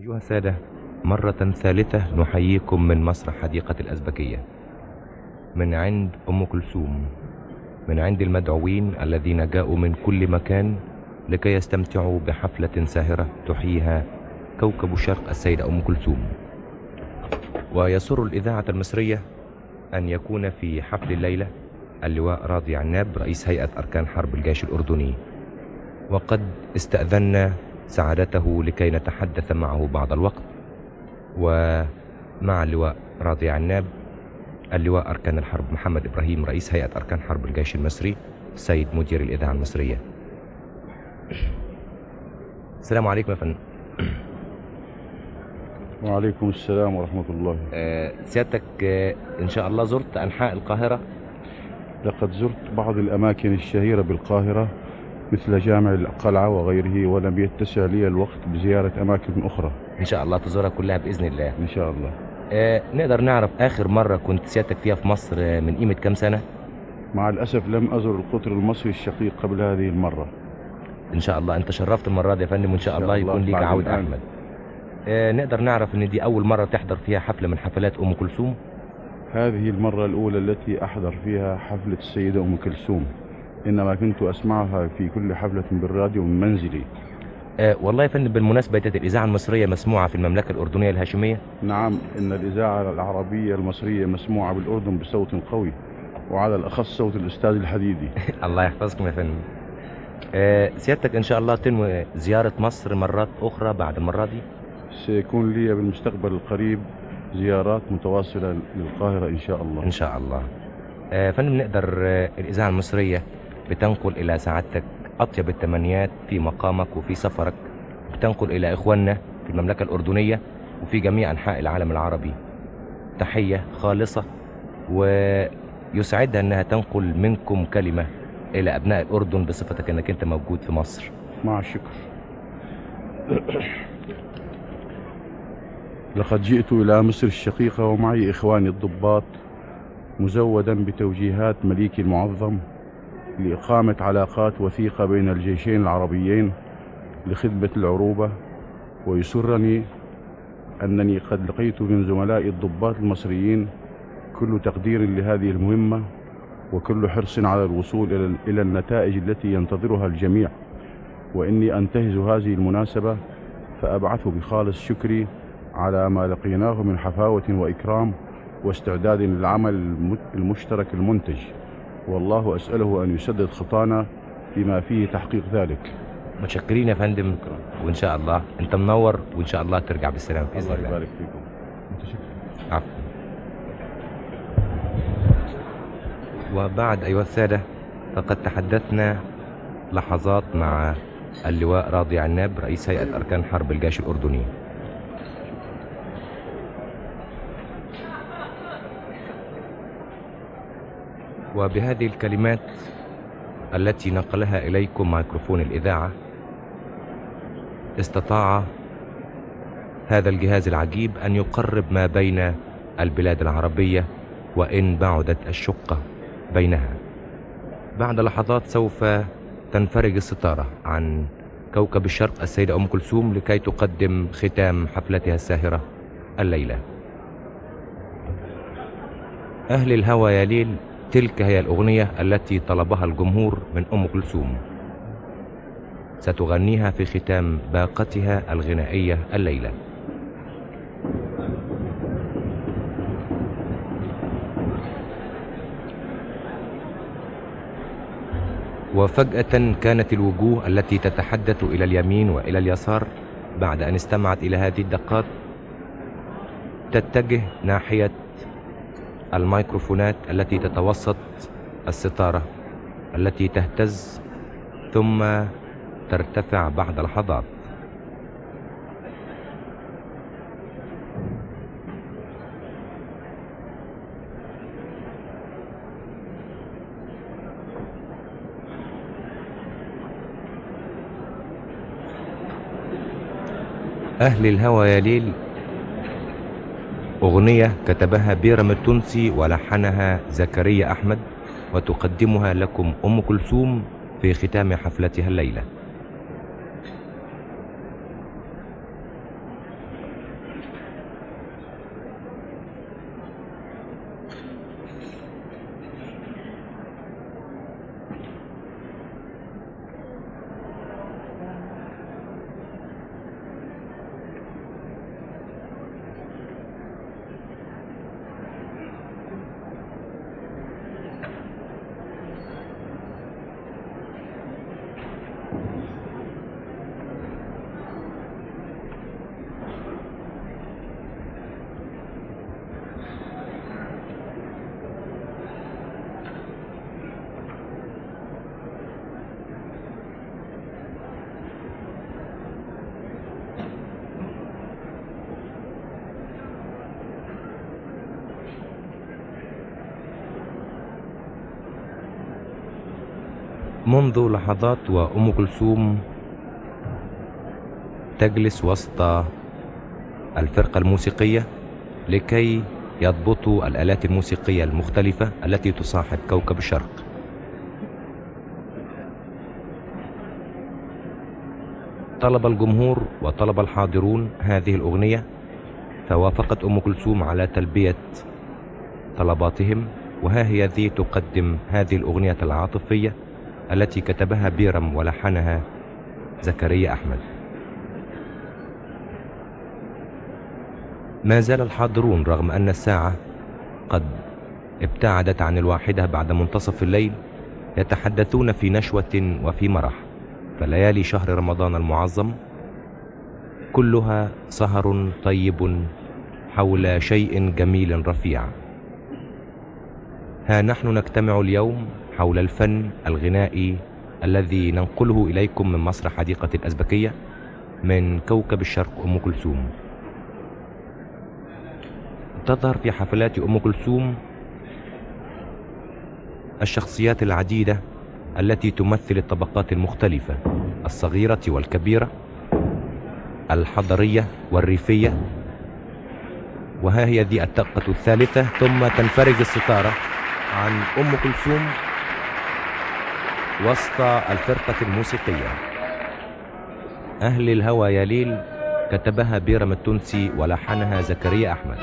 أيها السادة، مرة ثالثة نحييكم من مسرح حديقة الأزبكية، من عند أم كلثوم، من عند المدعوين الذين جاءوا من كل مكان لكي يستمتعوا بحفلة ساهرة تحييها كوكب الشرق السيدة أم كلثوم. ويسر الإذاعة المصرية أن يكون في حفل الليلة اللواء راضي عناب رئيس هيئة أركان حرب الجيش الأردني، وقد استأذنا سعادته لكي نتحدث معه بعض الوقت. ومع اللواء راضي عناب اللواء أركان الحرب محمد إبراهيم رئيس هيئة أركان حرب الجيش المصري، السيد مدير الإذاعة المصرية. السلام عليكم يا فندم. وعليكم السلام ورحمة الله. سيادتك إن شاء الله زرت أنحاء القاهرة؟ لقد زرت بعض الأماكن الشهيرة بالقاهرة مثل جامع القلعة وغيره، ولم يتسع لي الوقت بزيارة أماكن أخرى. إن شاء الله تزورها كلها بإذن الله. إن شاء الله. نقدر نعرف آخر مرة كنت سيادتك فيها في مصر من قيمة كام سنة؟ مع الأسف لم أزر القطر المصري الشقيق قبل هذه المرة. إن شاء الله أنت شرفت المرة دي يا فندم، وإن شاء الله يكون ليك عود أحمد. نقدر نعرف إن دي أول مرة تحضر فيها حفلة من حفلات أم كلثوم؟ هذه المرة الأولى التي أحضر فيها حفلة السيدة أم كلثوم، إنما كنت أسمعها في كل حفلة بالراديو من منزلي. والله يا فندم، بالمناسبة الإذاعة المصرية مسموعة في المملكة الأردنية الهاشمية؟ نعم، إن الإذاعة العربية المصرية مسموعة بالأردن بصوت قوي، وعلى الأخص صوت الأستاذ الحديدي. الله يحفظكم يا فندم. سيادتك إن شاء الله تنوي زيارة مصر مرات أخرى بعد المرة دي؟ سيكون لي بالمستقبل القريب زيارات متواصلة للقاهرة إن شاء الله. إن شاء الله. فندم، نقدر الإذاعة المصرية بتنقل إلى سعادتك أطيب التمنيات في مقامك وفي سفرك، بتنقل إلى إخواننا في المملكة الأردنية وفي جميع أنحاء العالم العربي تحية خالصة، ويسعدها أنها تنقل منكم كلمة إلى أبناء الأردن بصفتك أنك أنت موجود في مصر. مع الشكر. لقد جئت إلى مصر الشقيقة ومعي إخواني الضباط، مزودا بتوجيهات مليكي المعظم لإقامة علاقات وثيقة بين الجيشين العربيين لخدمة العروبة. ويسرني أنني قد لقيت من زملائي الضباط المصريين كل تقدير لهذه المهمة وكل حرص على الوصول إلى النتائج التي ينتظرها الجميع. وإني أنتهز هذه المناسبة فأبعث بخالص شكري على ما لقيناه من حفاوة وإكرام واستعداد للعمل المشترك المنتج، والله أسأله أن يسدد خطانا بما فيه تحقيق ذلك. متشكرين يا فندم، وإن شاء الله أنت منور، وإن شاء الله ترجع بالسلامة بإذن الله. الله يبارك فيكم. متشكر. عفوا. وبعد أيها السادة، فقد تحدثنا لحظات مع اللواء راضي عناب رئيس هيئة أركان حرب الجيش الأردني. وبهذه الكلمات التي نقلها إليكم ميكروفون الإذاعة، استطاع هذا الجهاز العجيب أن يقرب ما بين البلاد العربية وإن بعدت الشقة بينها. بعد لحظات سوف تنفرج الستارة عن كوكب الشرق السيدة أم كلثوم لكي تقدم ختام حفلتها الساهرة الليلة. أهل الهوى يا ليل، تلك هي الأغنية التي طلبها الجمهور من أم كلثوم، ستغنيها في ختام باقتها الغنائية الليلة. وفجأة كانت الوجوه التي تتحدث إلى اليمين وإلى اليسار بعد أن استمعت إلى هذه الدقات تتجه ناحية الميكروفونات التي تتوسط الستارة التي تهتز ثم ترتفع بعد لحظات. أهل الهوى يا ليل، أغنية كتبها بيرم التونسي ولحنها زكريا أحمد، وتقدمها لكم أم كلثوم في ختام حفلتها الليلة. منذ لحظات وأم كلثوم تجلس وسط الفرقة الموسيقية لكي يضبطوا الآلات الموسيقية المختلفة التي تصاحب كوكب الشرق. طلب الجمهور وطلب الحاضرون هذه الأغنية، فوافقت أم كلثوم على تلبية طلباتهم، وها هي ذي تقدم هذه الأغنية العاطفية التي كتبها بيرم ولحنها زكريا أحمد. ما زال الحاضرون رغم أن الساعة قد ابتعدت عن 1 بعد منتصف الليل يتحدثون في نشوة وفي مرح، فليالي شهر رمضان المعظم كلها سهر طيب حول شيء جميل رفيع. ها نحن نجتمع اليوم حول الفن الغنائي الذي ننقله إليكم من مسرح حديقة الأزبكية من كوكب الشرق أم كلثوم. تظهر في حفلات أم كلثوم الشخصيات العديدة التي تمثل الطبقات المختلفة، الصغيرة والكبيرة، الحضرية والريفية، وها هي ذي الطاقة الثالثة، ثم تنفرج الستارة عن أم كلثوم وسط الفرقة الموسيقية. أهل الهوى يا ليل كتبها بيرم التونسي ولحنها زكريا أحمد.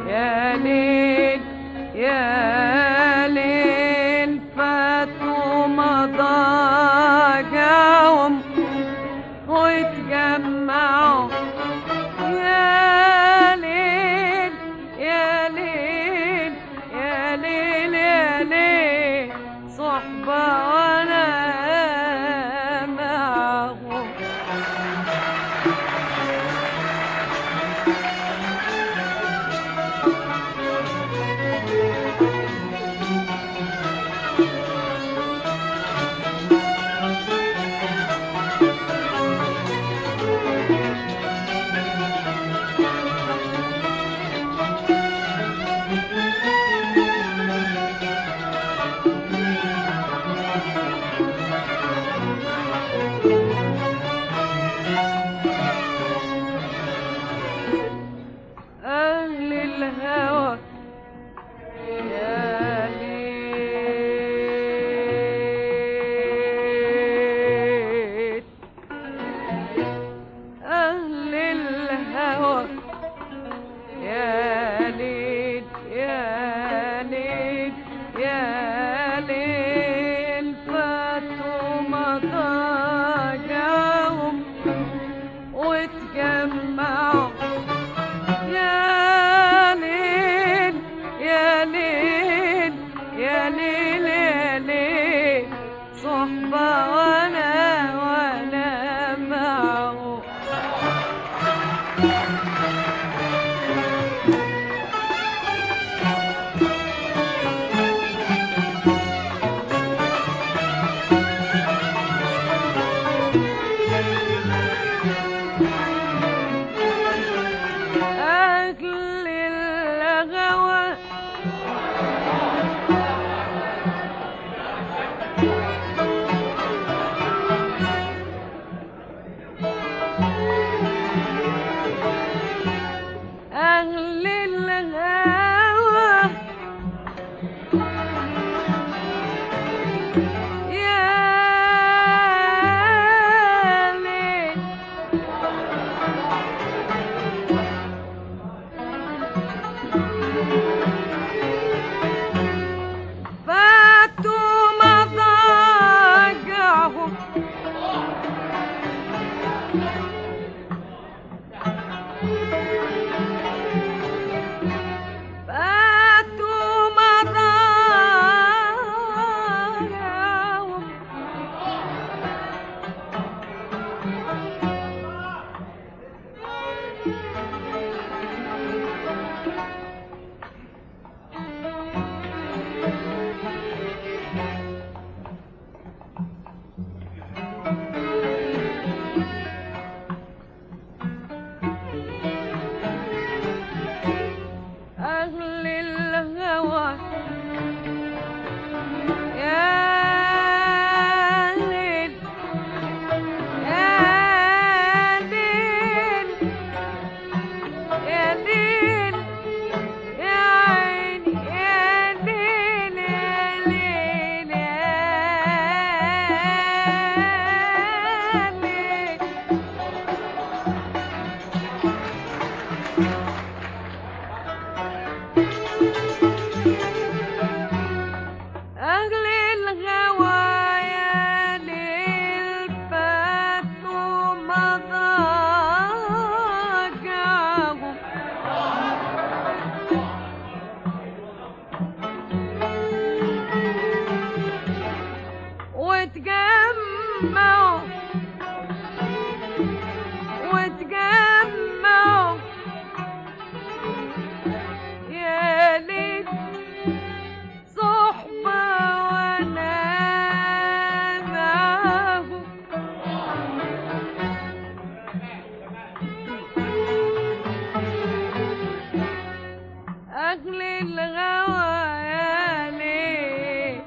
يا ليل يا أهل الهوى يا ليل، أهل الهوى يا ليل يا ليل يا ليل، فاتوا مضاجعهم واتجمعوا يا ليل يا ليل يا ليل يا ليل، صحبة وأنا معه. أهل الغوى أهل الغوى يا ليل، فاتوا مضاجعهم فاتوا مضاجعهم أهل الهوى يا ليل يا ليل يا ليل يا عيني يا ليل يا ليل يا ليل، أهل الغوى يا ليل، فاتوا مضاجعهم واتجمعوا واتجمعوا يا ليل، صحبة وأنا معهم. أهل الغوى يا ليل،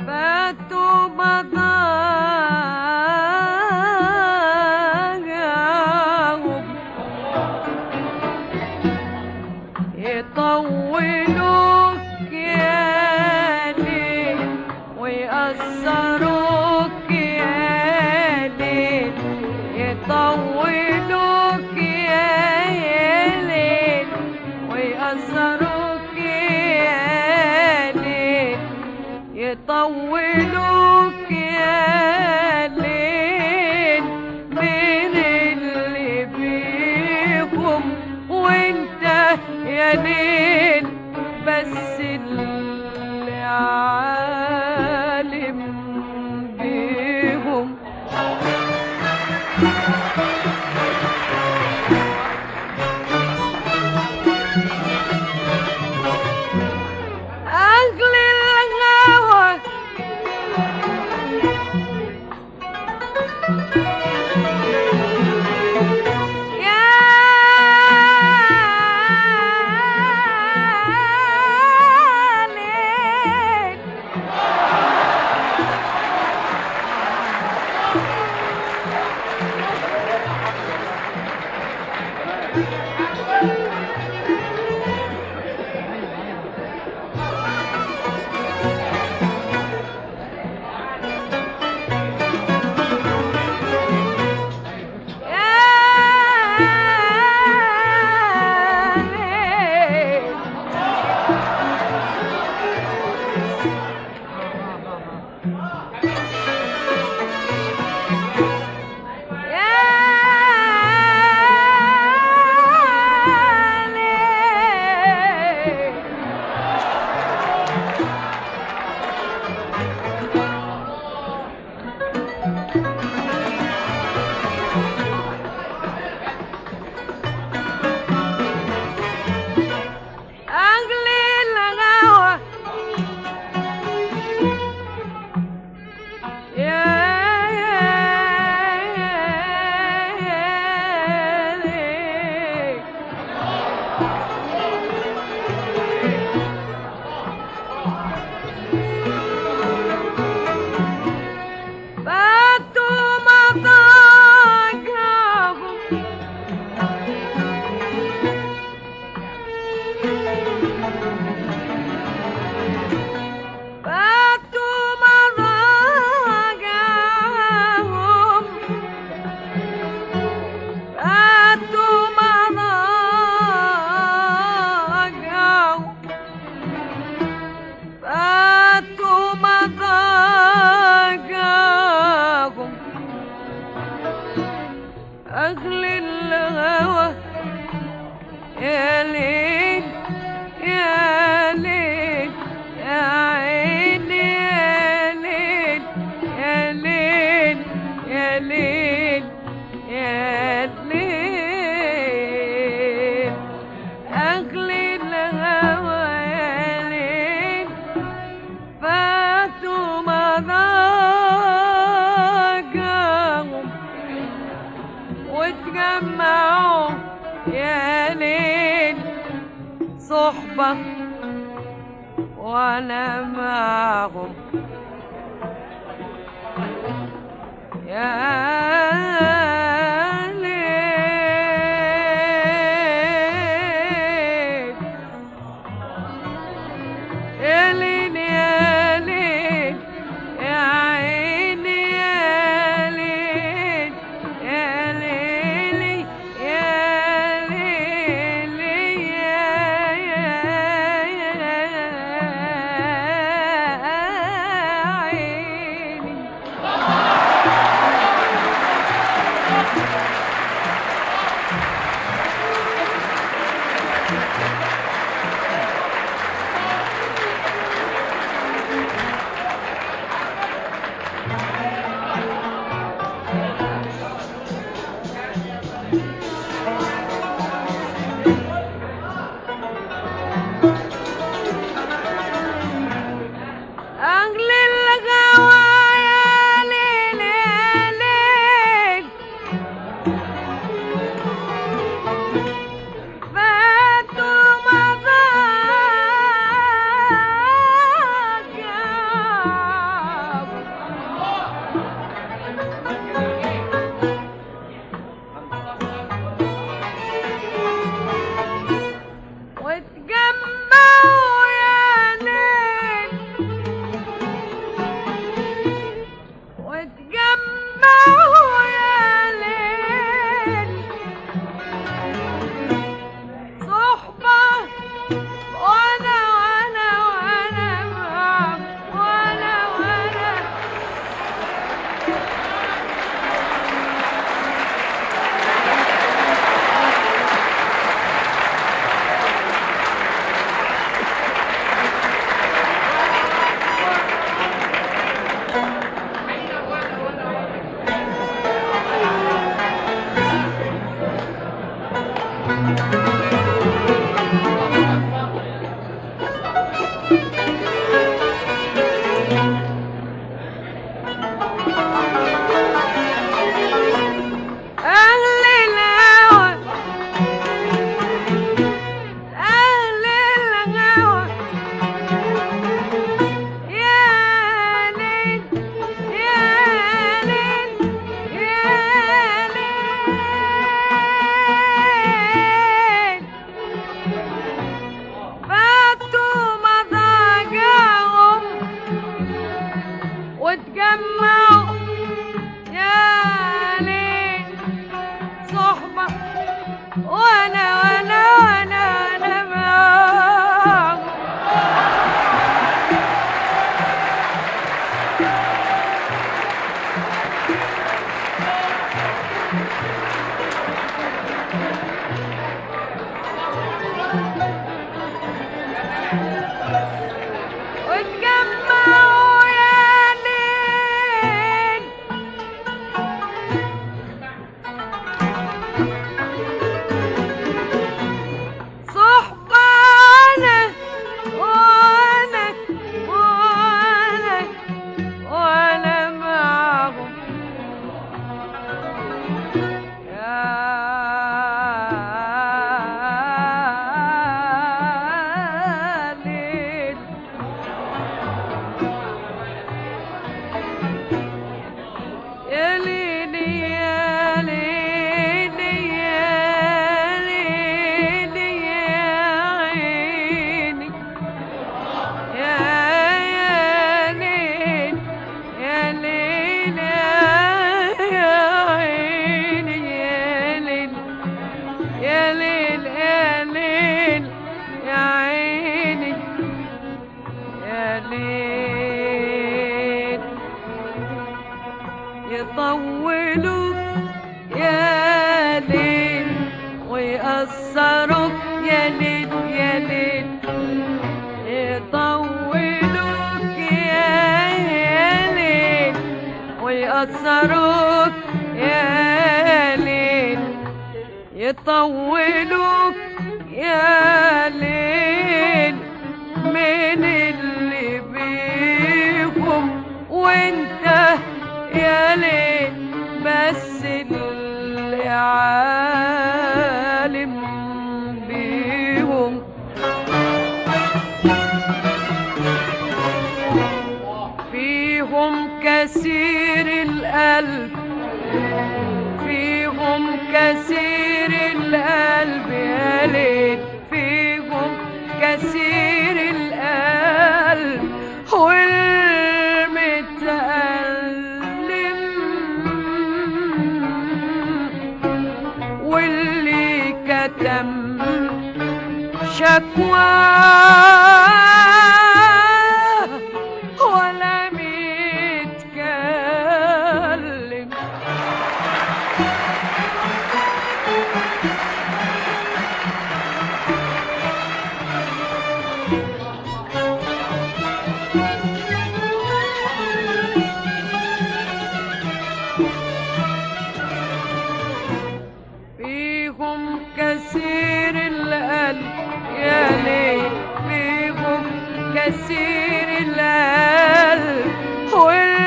فاتوا مضاجعهم يطولوك يا ليل ويقصروك يا ليل، يطولوك يا ليل ويقصروك يا ليل، يطولوك يا ليل من اللي بيهم وانت يا ليل بس اللي عالم واتجمعوا يا ليل صحبة وانا معهم يا يطولوا يا ليل ويقصروا يا ليل يا ليل، يطولوك يا ليل ويقصروك يا ليل، يطولوك يا ليل من اللي بيهم وانت يا ليل بس اللي فيهم كثير القلب، فيهم كثير القلب يا ليل، فيهم كثير القلب والمتألم واللي كتم شكواه ولا متكلم. فيهم كثير القلب يا ليل، فيهم كثير القلب والمتألم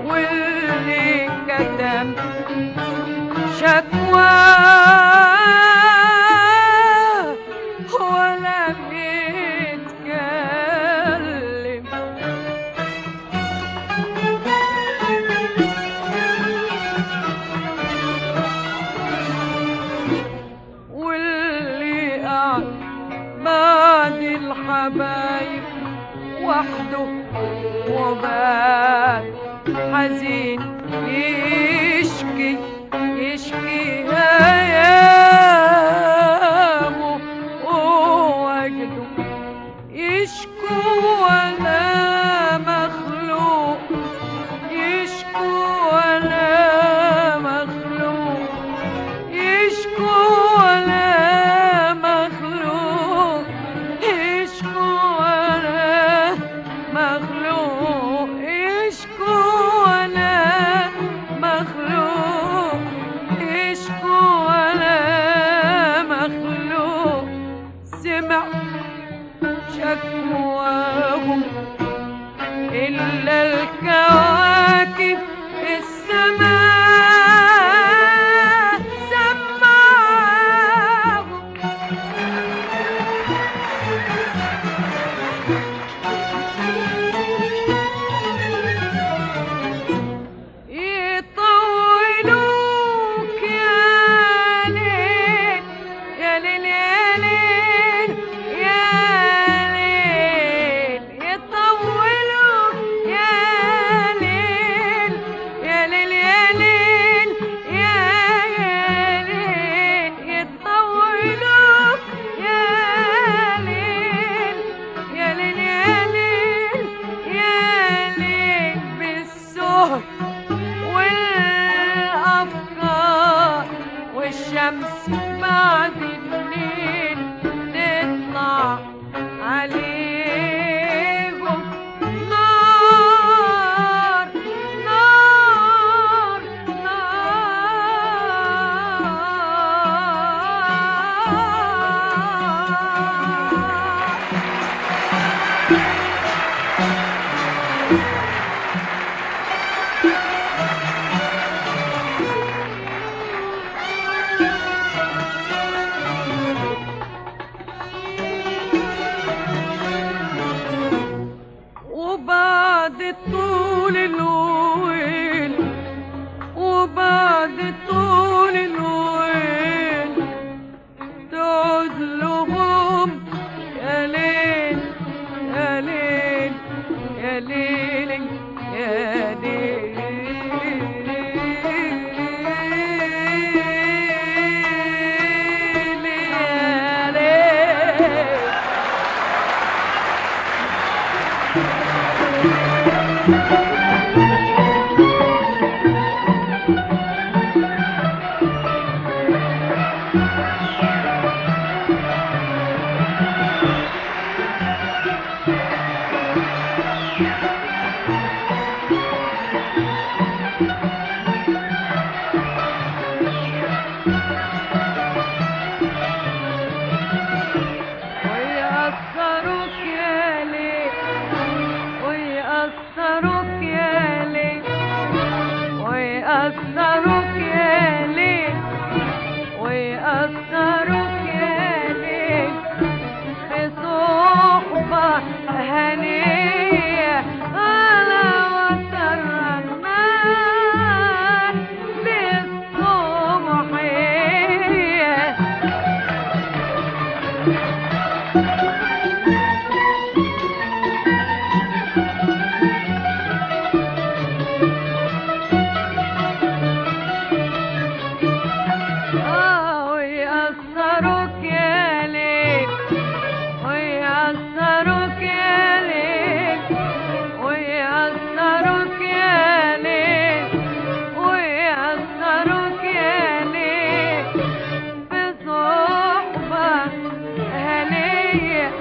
واللي كتم شكواه ولا بيتكلم. واللي قعد بعد الحبايب وحده وبات حزين يشكي يشكي هيامه ووجده يشكو ولا مخلوق، يشكو ولا مخلوق، يشكو ولا مخلوق، يشكو ولا مخلوق، يشكو ولا مخلوق، يشكو ولا مخلوق. سمع شكواهم إلا الكواكب السماء سمعهم. يطولوك يا ليل يا ليل يا ليل يا ليل، يطولوك يا ليل يا ليل يا ليل يا ليل، يطولوك يا ليل يا ليل يا ليل بالسهر والأفكار والشمس بعد الليل تطلع عليهم نار نار وبعد طول الويل، وبعد طول الويل تعود لهم يا ليل يا ليل يا ليل يا ويأثروك يا ليل، ويأثروك يا ليل، ويأثروك يا ليل، ويأثروك يا ليل ويأثروك يا ليل ويأثروك يا ليل ويأثروك يا ليل ويأثروك يا ليل بصحبة هنية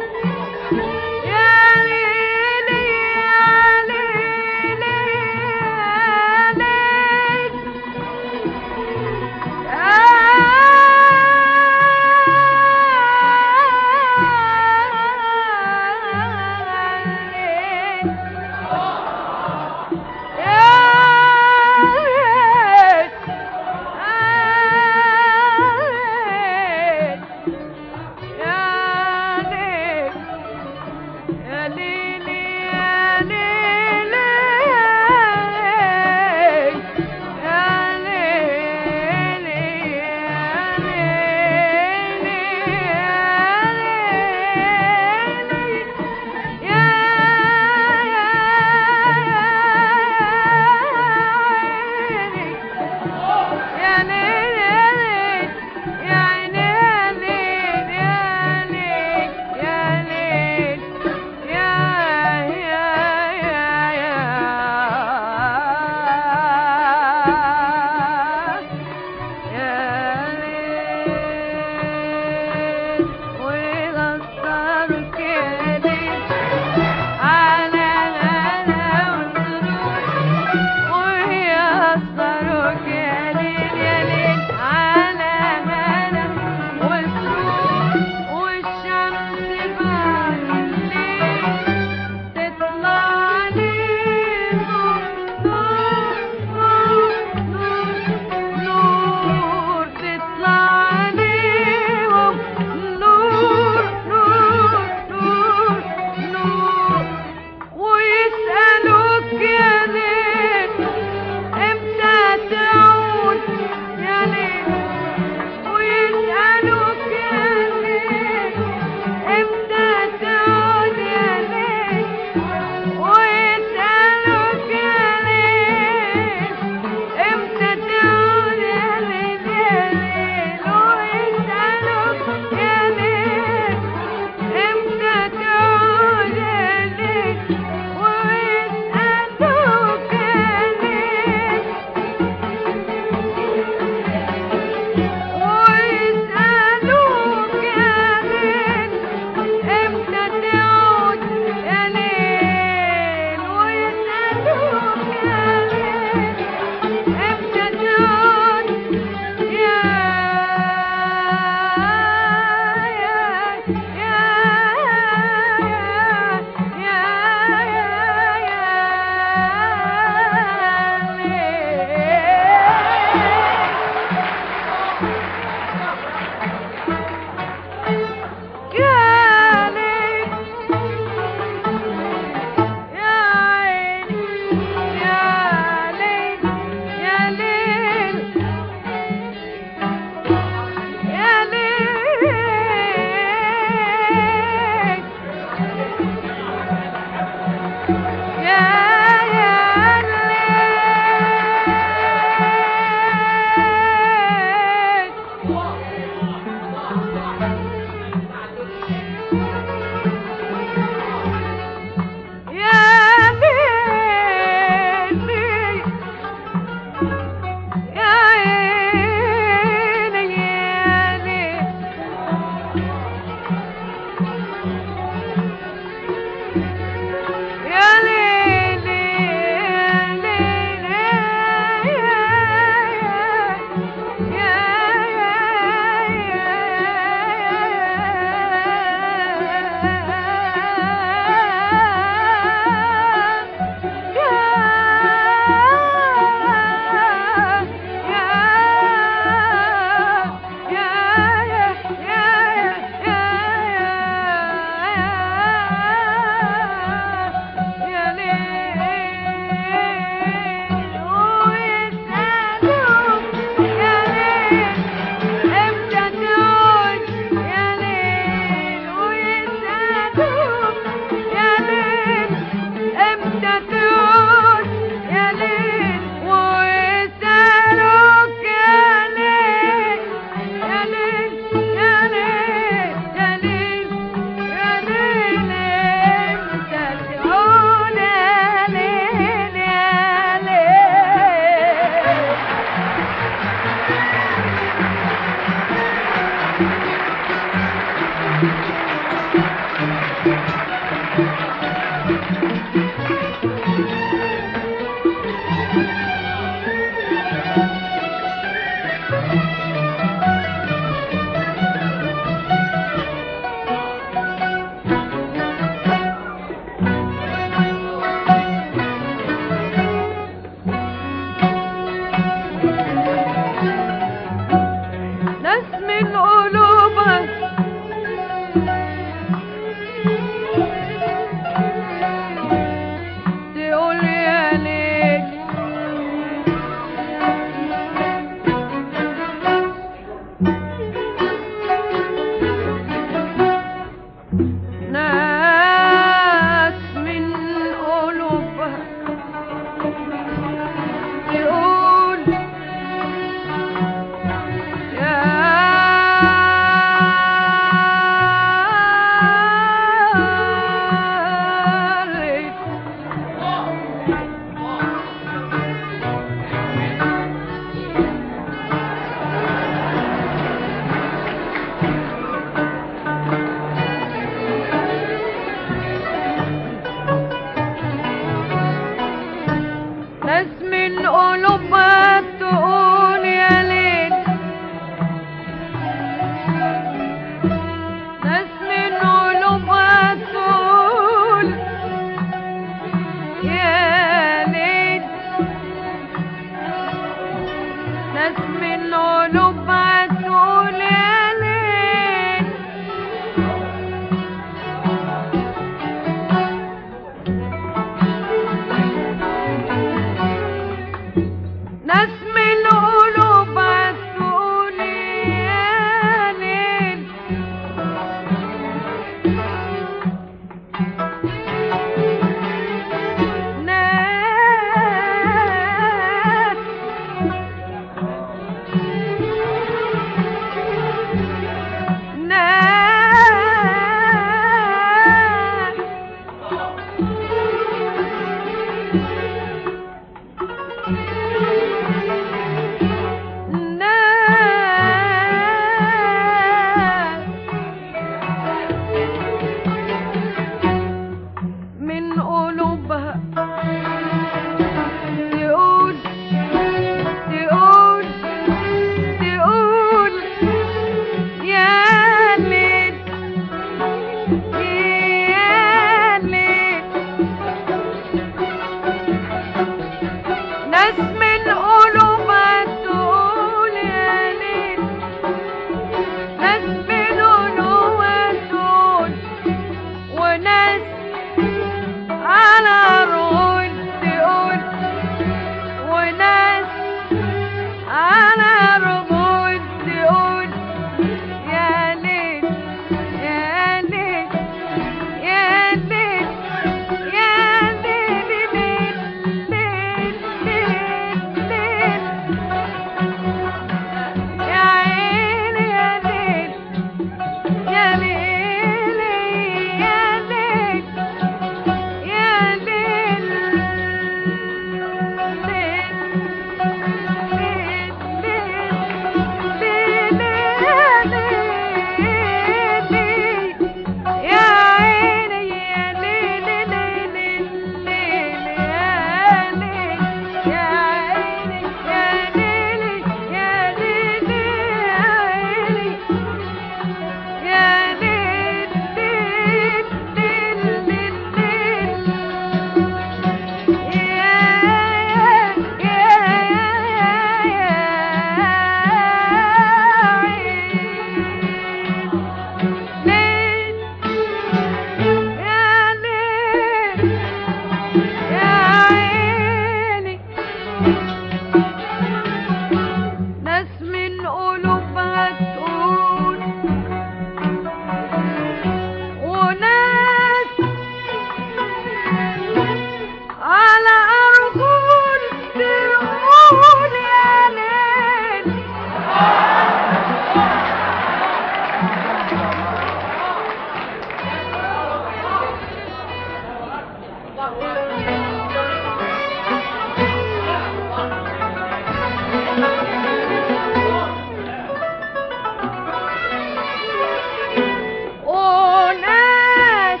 وناس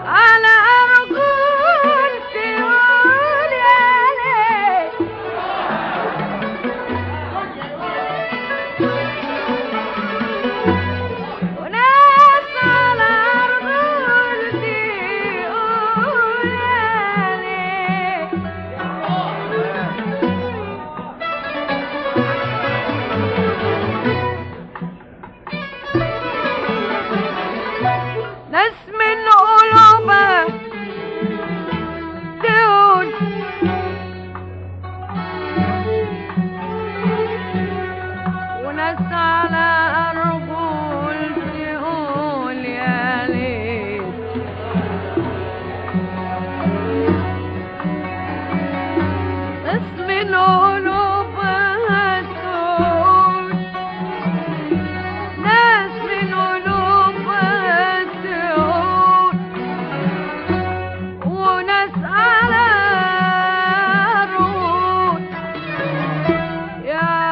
على أرجل تقول يا ليل وناس على أرجل تقول يا ليل ناس من قلوبها تقول وناس على أرجل تقول يا ليل ناس من قلوبها تقول ناس من قلوبها تقول وناس على روح يا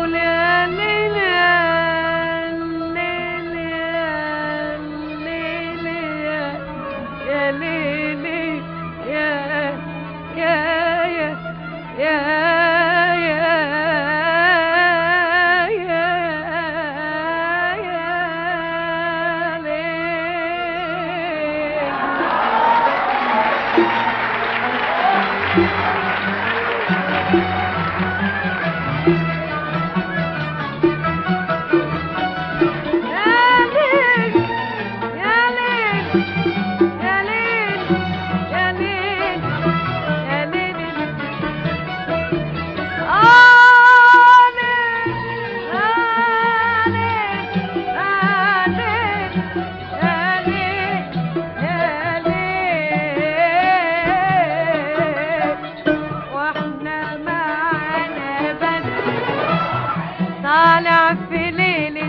تقول يا ليل يا ليل يا ليل يا ليل يا طالع في ليلة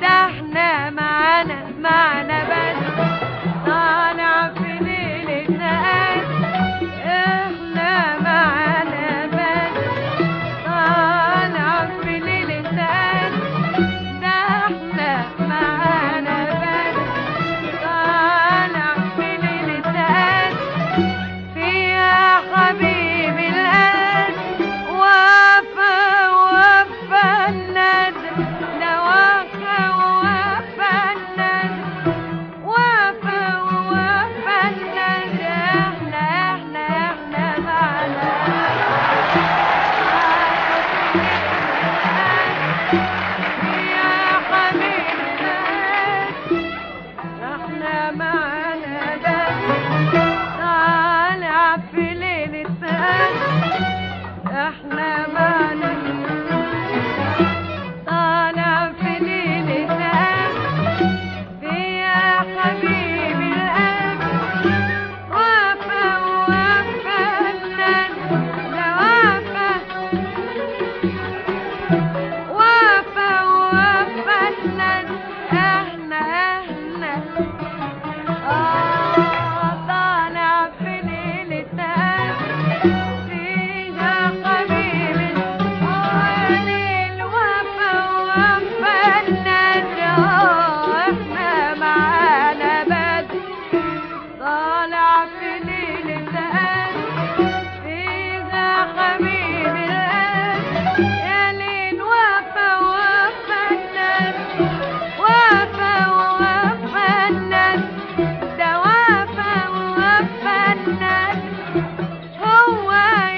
ده احنا معنا بس طالع في ليلة احنا معنا بس طالع في ليلة ده احنا معنا بس طالع في ليلة فيها حبيب القلب وفى الندم ده وفى الندم وفى الندم احنا معنا يا حبيبي احنا معنا بس طالع في ليلة احنا معنا طالع في ليلة فيها حبيبي القلب وفى الندم ده وفى الندم احنا طالع في ليلة فيها حبيبي ليل وفى الندم احنا معانا بدر طالع في ليلة فيها حبيبي يا ليل وفى الندم وفى الندم ده وفى الندم هو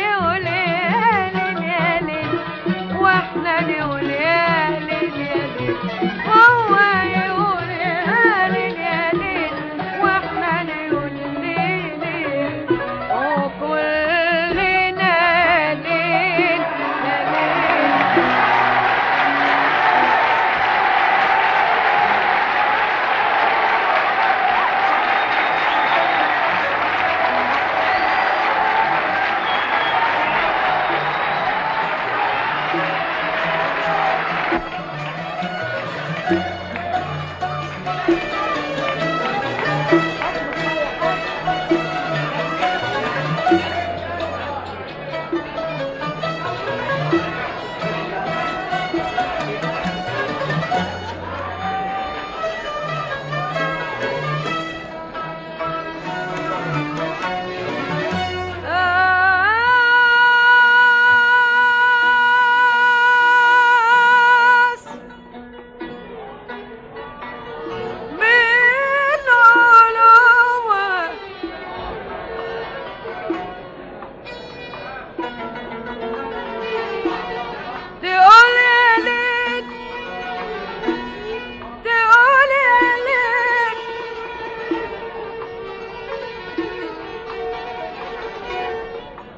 يقول يا ليل واحنا نقول يا ليل هو يقول يا ليل واحنا نقول ليل وكلنا ليل يا ليل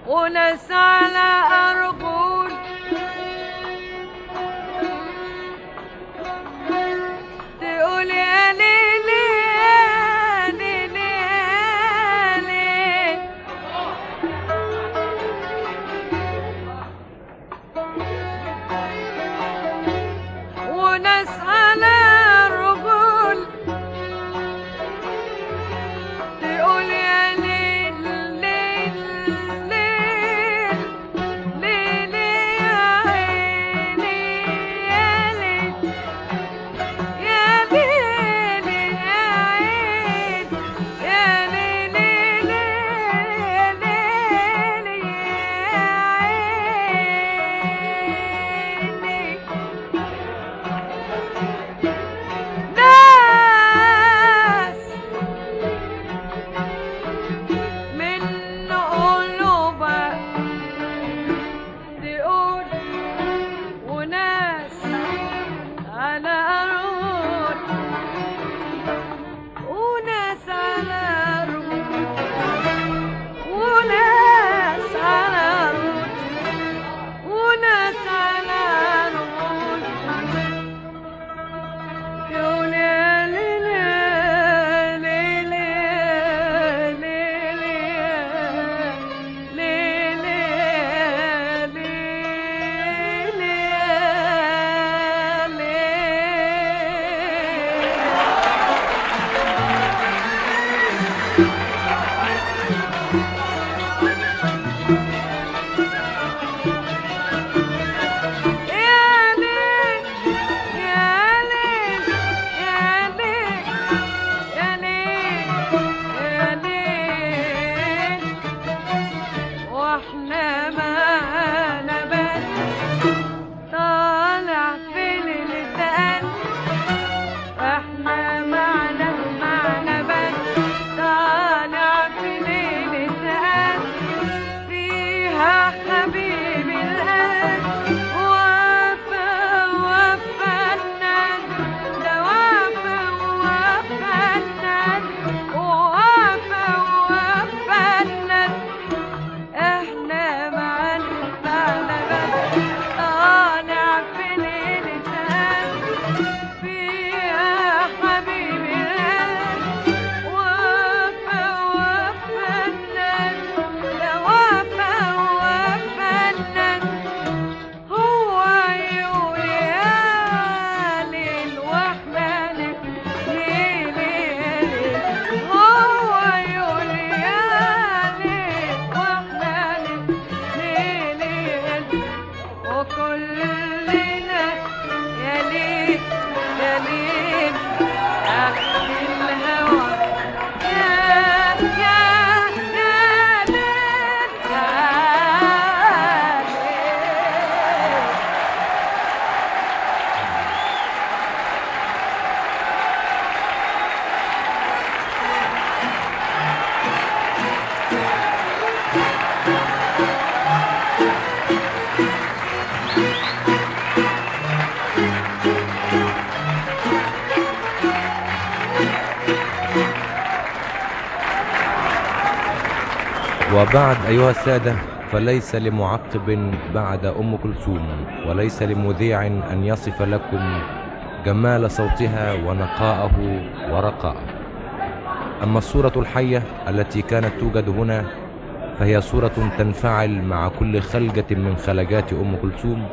وناس على أرجل تقول يا ليل يا ليل يا ليل وناس على أرجل تقول يا ليل ليل ليل ليل يا عين وبعد أيها السادة، فليس لمعقب بعد أم كلثوم، وليس لمذيع أن يصف لكم جمال صوتها ونقاءه ورقاءه. أما الصورة الحية التي كانت توجد هنا فهي صورة تنفعل مع كل خلجة من خلجات أم كلثوم،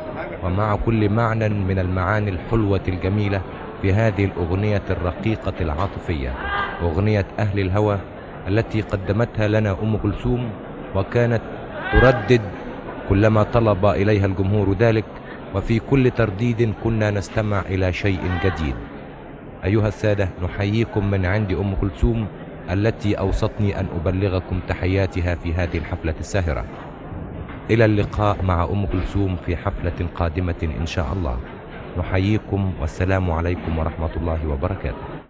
ومع كل معنى من المعاني الحلوة الجميلة في هذه الأغنية الرقيقة العاطفية، أغنية أهل الهوى التي قدمتها لنا أم كلثوم، وكانت تردد كلما طلب إليها الجمهور ذلك، وفي كل ترديد كنا نستمع إلى شيء جديد. أيها السادة، نحييكم من عند أم كلثوم التي أوصتني أن أبلغكم تحياتها في هذه الحفلة الساهرة. إلى اللقاء مع أم كلثوم في حفلة قادمة إن شاء الله. نحييكم والسلام عليكم ورحمة الله وبركاته.